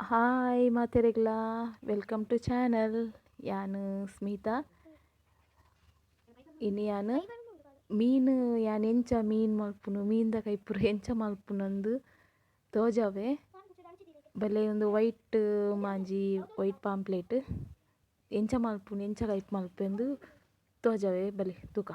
Hi ಮಾತೆರೆಗ್ಲ welcome to channel. ಯಾನು ಸ್ಮಿತಾ. ಇನ್ನು ಯಾನು ಮೀನು ಯಾನ್ ಎಂಚ ಮೀನು ಮಲ್ಪುನು ಮೀನ್ದ ಕೈಪುರ ಎಂಚ ಮಲ್ಪುನಂದು ತೋಜಾವೆ. ಬಲೆ ಒಂದು ವೈಟ್ ಮಾಂಜಿ ವೈಟ್ ಪಾಂಪ್ಲೆಟ್ ಎಂಚ ಮಲ್ಪುನು ಎಂಚ ಕೈಪ್ ಮಲ್ಪೆಂದು ತೋಜಾವೆ ಬಲೆ ತೂಕ.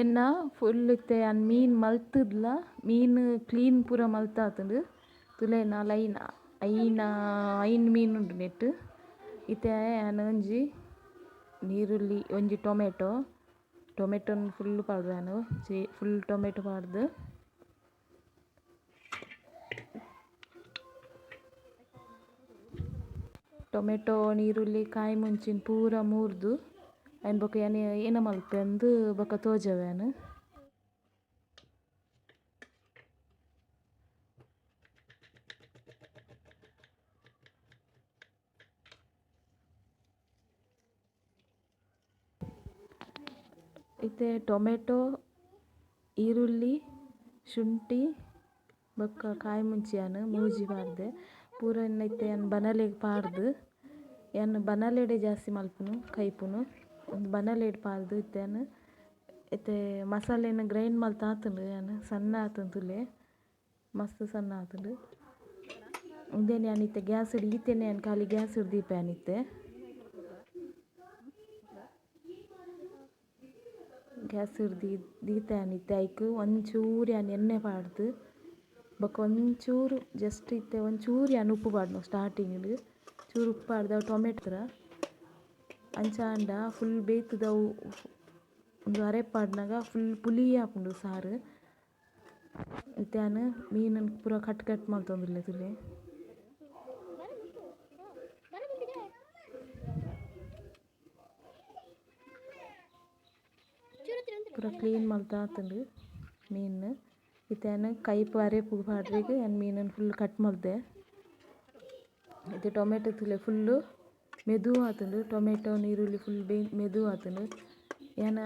ಎನ್ನ ಫುಲ್ ಇತ್ತೆ ಅನ್ ಮೀನು ಮಲ್ತದ್ಲ ಮೀನು ಕ್ಲೀನ್ ಪೂರ ಮಲ್ತಾತುಂಡು ತುಲೆನ ಐನ್ ಮೀನು ಉಂಡು ನೆಟ್ ಇತ್ತೆ ಅನ್ ಒಂಜಿ ನೀರುಳ್ಳಿ ಒಂಜಿ ಟೊಮೆಟೊನ್ ಫುಲ್ ಪಾಡ್ದಾನು ಫುಲ್ ಟೊಮೆಟೊ ಪಾಡ್ದು ಟೊಮೆಟೊ ನೀರುಳ್ಳಿ ಕಾಯಿ ಮುಂಚಿನ ಪೂರ ಮೂರ್ದು ಆಯ್ನ ಬೊಕ ಏನ ಮಲ್ಪೆ ಅಂದು ಬೊಕ ತೋಜವ್ಯಾನ್. ಇತ್ತೆ ಟೊಮೆಟೊ ಈರುಳ್ಳಿ ಶುಂಠಿ ಬೊಕ್ಕ ಕಾಯಿ ಮುಂಚಿಯಾನು ಮೂಜಿ ಪಾಡ್ದೆ ಪೂರ ಇತ್ತೆ ಯಾನ್ ಬನಲೆಗ್ ಪಾಡ್ದು ಯಾನ್ ಬನಲೆಡೆ ಜಾಸ್ತಿ ಮಲ್ಪುನು ಕೈಪುನು ಒಂದು ಬನಲೆಡ್ ಪಾಡ್ದು ಇತ್ತೆ ಮಸಾಲೆನ ಗ್ರೈಂಡ್ ಮಲ್ತ ಆತುಂಡು ಯಾನ್ ಸಣ್ಣ ಆತುಂಡು ತುಲೆ ಮಸ್ತ್ ಸಣ್ಣ ಆತುಂಡು. ಉಂದೆನ್ ಯಾನ್ ಇತ್ತೆ ಗ್ಯಾಸ್ ಈತೆನೆ ಯಾನ್ ಖಾಲಿ ಗ್ಯಾಸ್ ದೀಪ ಇತ್ತೆ ಗ್ಯಾಸ್ ದೀತೆ ಇತ್ತೆ ಐಕ್ ಒಂಚೂರು ಯಾನ್ ಎಣ್ಣೆ ಪಾಡ್ದು ಬೊಕ ಒಂಚೂರು ಜಸ್ಟ್ ಇತ್ತೆ ಒಂಚೂರು ಯಾನ್ ಉಪ್ಪು ಪಾಡ್ನು ಸ್ಟಾರ್ಟಿಂಗ್ ಚೂರು ಉಪ್ಪು ಪಾಡ್ದು ಅವು ಟೊಮೆಟೊ ಅಂಚಾಂಡ ಫುಲ್ ಬೇಯ್ತುದ ಅವು ಒಂದು ಅರೆ ಪಾಡ್ನಾಗ ಫುಲ್ ಪುಲಿ ಆಪುಂಡು ಸಾರು. ಇತ್ತೆ ಯಾನ್ ಮೀನನ್ ಪೂರ ಕಟ್ ಮಲ್ತೊಂದುಲ್ಲೆ ತುಲೆ ಪೂರ ಕ್ಲೀನ್ ಮಲ್ತ ಆತುಂಡು ಮೀನು. ಇತ್ತೆ ಯಾನ್ ಕೈಪ್ ಅರೆಪು ಪಾಡ್ರೆಗ್ ಯಾನ್ ಮೀನನ್ ಫುಲ್ ಕಟ್ ಮಲ್ದೆ. ಇತ್ತೆ ಟೊಮೆಟೊ ತುಲೆ ಫುಲ್ಲು ಮೆದು ಆತುಂಡು ಟೊಮೆಟೊ ನೀರುಳ್ಳಿ ಫುಲ್ ಮೆದು ಆತುಂಡು. ಯಾನ್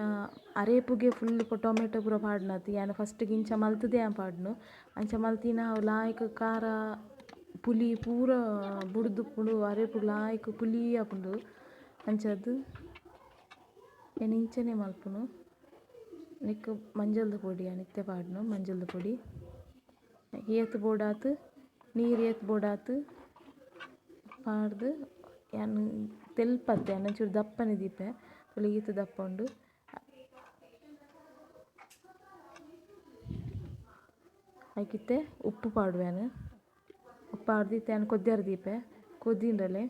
ಅರೆಪುಗೆ ಫುಲ್ ಟೊಮೆಟೊ ಪೂರ ಪಾಡ್ನಾತ್ ಯಾನ್ ಫಸ್ಟ್ಗೆ ಇಂಚ ಮಲ್ತದೆ ಯಾನ್ ಪಾಡ್ನು ಅಂಚ ಮಲ್ತಿನ ಅವು ಲಾಯ್ಕ್ ಖಾರ ಪುಲಿ ಪೂರ ಬುಡ್ದುಪ್ಪುಂಡು ಅರೆಪುಗ್ ಲಾಯ್ಕ್ ಪುಲಿ ಆಪುಂಡು ಅಂಚಾದ್ ಯಾನ್ ಇಂಚನೆ ಮಲ್ಪುನು. ನೆಕ್ಕ್ ಮಂಜಲ್ದ ಪೊಡಿ ಯಾನ್ ಇತ್ತೆ ಪಾಡ್ನು ಮಂಜಲ್ದ ಪೊಡಿ ಏತ್ ಬೋಡಾತ್ ನೀರು ಏತ್ ಬೋಡಾತ್ ಪಾಡ್ದು ಯಾನ್ ತೆಲ್ಪತ್ತೆ ಯಾನ್ ಒಂಚೂರು ದಪ್ಪನೆ ದೀಪೆ ತುಲೆ ಈತ್ ದಪ್ಪ ಉಂಡು. ಐಕಿತ್ತೆ ಉಪ್ಪು ಪಾಡುವೆನ್ ಉಪ್ಪು ಪಾಡ್ದು ಇತ್ತೆ ಯಾನ್ ಕೊದ್ಯರೆ ದೀಪೆ ಕೊದ್ದಿಂಡಲೆ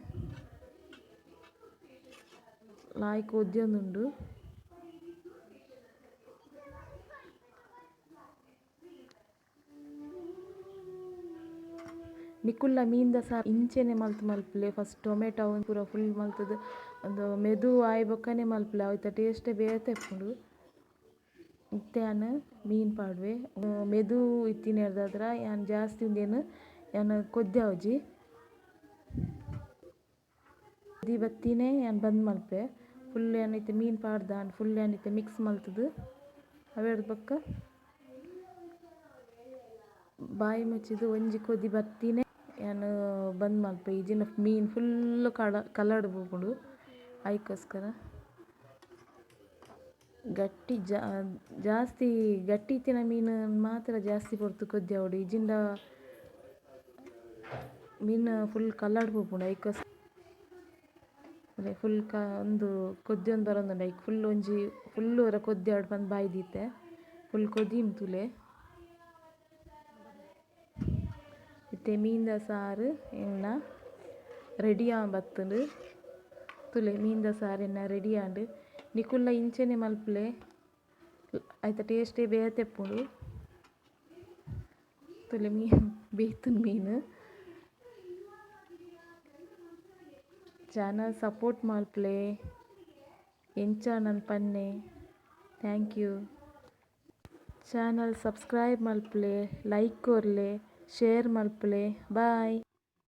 ಲಾಯ್ಕ್ ಒದ್ಯೊಂದುಂಡು. ನಿಕುಲ್ಲ ಮೀನ್ದ ಸಾರು ಇಂಚೆನೆ ಮಲ್ಪುಲೆ ಫಸ್ಟ್ ಟೊಮೆಟೊ ಅವು ಪೂರ ಫುಲ್ ಮಲ್ತುದು ಒಂದು ಮೆದು ಆಯ್ ಬೊಕ್ಕನೆ ಮಲ್ಪುಲೆ ಅವಿತ್ತ ಟೇಸ್ಟ್ ಬೇತೆ ಇಪ್ಪುಂಡು. ಇತ್ತೆ ಯಾನ್ ಮೀನು ಪಾಡ್ವೆ ಮೆದು ಇತ್ತಿನೆರ್ದಾದ್ರ ಯಾನ್ ಜಾಸ್ತಿ ಉಂದೆನ್ ಯಾನ್ ಕೊದ್ಯಾವುಜಿ ಬತ್ತಿನೇ ಯಾನ್ ಬಂದ್ ಮಲ್ಪೆ ಫುಲ್ ಯಾನ್ ಇತ್ತೆ ಮೀನು ಪಾಡ್ದಾಂಡ್ ಫುಲ್ ಯಾನ್ ಇತ್ತೆ ಮಿಕ್ಸ್ ಮಲ್ತುದು ಅವೆಡ್ ಬೊಕ್ಕ ಬಾಯಿ ಮುಚ್ಚಿದು ಒಂಜಿ ಕೊದಿ ಬತ್ತಿನೇ ಯಾನ್ ಬಂದ್ ಮಲ್ಪೆ ಇಜಿಂಡ ಮೀನು ಫುಲ್ ಕಲರ್ಡ್ ಪೋಪುಂಡು ಐಕೋಸ್ಕರ ಗಟ್ಟಿ ಜಾಸ್ತಿ ಗಟ್ಟಿ ಇತ್ತಿನ ಮೀನು ಮಾತ್ರ ಜಾಸ್ತಿ ಪೊರ್ತು ಕೊದ್ಯಾವೊಡು ಇಜಿಂಡ ಮೀನು ಫುಲ್ ಕಲರ್ಡ್ ಪೋಪುಂಡು ಐಕೋಸ್ಕರ ಫುಲ್ ಒಂದು ಕೊದ್ಯೊಂದು ಬರೊಂದುಂಡು ಐಕ್ ಫುಲ್ ಒಂಜಿ ಫುಲ್ ಒರ ಕೊದ್ಯಾವಡ್ ಪಂದ್ ಬಾಯಿ ದೀತೆ ಫುಲ್ ಕೊದೀಮ್ ತುಲೆ. ಇತ್ತೆ ಮೀನ್ದ ಸಾರು ಎನ್ನ ರೆಡಿ ಬತ್ತುಂಡು ತುಲೆ ಮೀನ್ದ ಸಾರು ಎನ್ನ ರೆಡಿ ಆಂಡ್ ನಿಕುಲ್ಲ ಇಂಚೆನೆ ಮಲ್ಪುಲೆ ಐತ ಟೇಸ್ಟೇ ಬೇತೆಪ್ಪುಂಡು ತುಲೆ ಮೀನು ಬೇಯ್ತುಂಡು ಮೀನು ಚಾನಲ್ ಸಪೋರ್ಟ್ ಮಲ್ಪ್ಲೆ ಎಂಚ ನನ್ನ ಪನ್ನೆ. Thank you. ಚಾನಲ್ ಸಬ್ಸ್ಕ್ರೈಬ್ ಮಲ್ಪ್ಲೆ, ಲೈಕ್ ಕೊರ್ಲೆ, ಶೇರ್ ಮಲ್ಪ್ಲೆ. ಬಾಯ್.